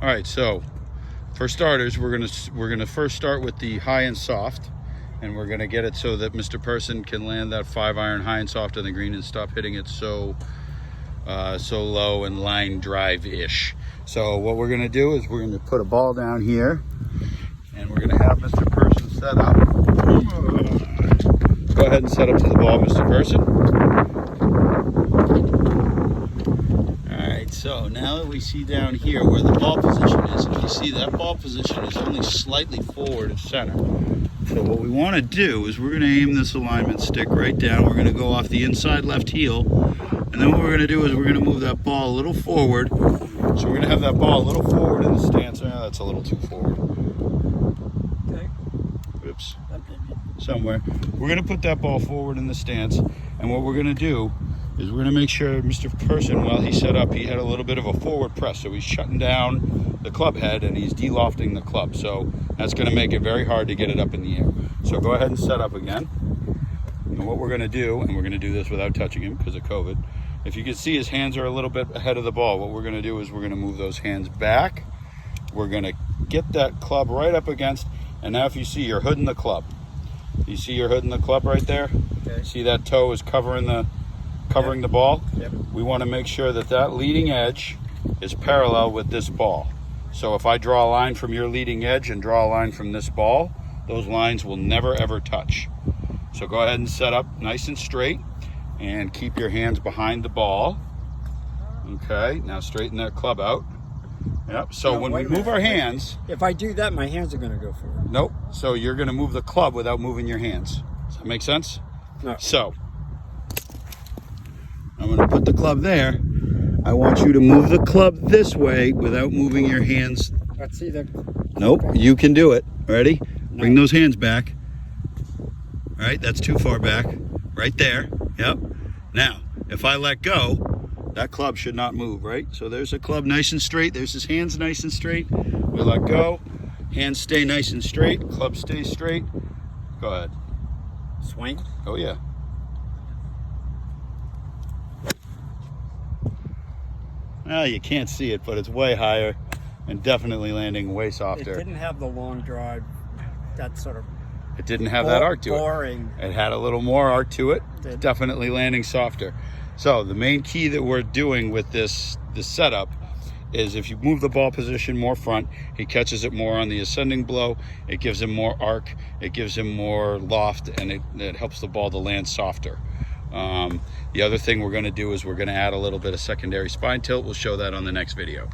All right, so for starters, we're gonna first start with the high and soft, and we're gonna get it so that Mr. Person can land that 5-iron high and soft on the green and stop hitting it so low and line drive-ish. So what we're gonna do is we're gonna put a ball down here, and we're gonna have Mr. Person set up. Go ahead and set up to the ball, Mr. Person. So now that we see down here where the ball position is, if you see that ball position is only slightly forward of center. So what we want to do is we're going to aim this alignment stick right down. We're going to go off the inside left heel. And then what we're going to do is we're going to move that ball a little forward. So we're going to have that ball a little forward in the stance. Oh, that's a little too forward. Okay. Oops. Somewhere. We're going to put that ball forward in the stance. And what we're going to do is we're going to make sure Mr. Person, while he's set up, he had a little bit of a forward press. So he's shutting down the club head and he's de-lofting the club. So that's going to make it very hard to get it up in the air. So go ahead and set up again. And what we're going to do, and we're going to do this without touching him because of COVID, if you can see his hands are a little bit ahead of the ball, what we're going to do is we're going to move those hands back. We're going to get that club right up against, and now if you see, you're hooding the club. You see you're hooding the club right there? Okay. See that toe is covering the ball? Yep. We want to make sure that that leading edge is parallel with this ball. So if I draw a line from your leading edge and draw a line from this ball, those lines will never ever touch. So go ahead and set up nice and straight and keep your hands behind the ball. Okay, now straighten that club out. Yep, so when we move our hands... If I do that, my hands are going to go forward. Nope, so you're going to move the club without moving your hands. Does that make sense? No. So, I'm going to put the club there. I want you to move the club this way without moving your hands. Let's see the... Nope, you can do it. Ready? No. Bring those hands back. All right, that's too far back. Right there. Yep. Now, if I let go, that club should not move, right? So there's the club nice and straight. There's his hands nice and straight. We let go. Hands stay nice and straight. Club stays straight. Go ahead. Swing? Oh, yeah. Well, you can't see it, but it's way higher and definitely landing way softer. It didn't have the long drive, that sort of... It didn't have that arc to boring. It had a little more arc to it. Did. Definitely landing softer. So the main key that we're doing with this setup is if you move the ball position more front, he catches it more on the ascending blow. It gives him more arc. It gives him more loft, and it helps the ball to land softer. The other thing we're going to do is we're going to add a little bit of secondary spine tilt. We'll show that on the next video.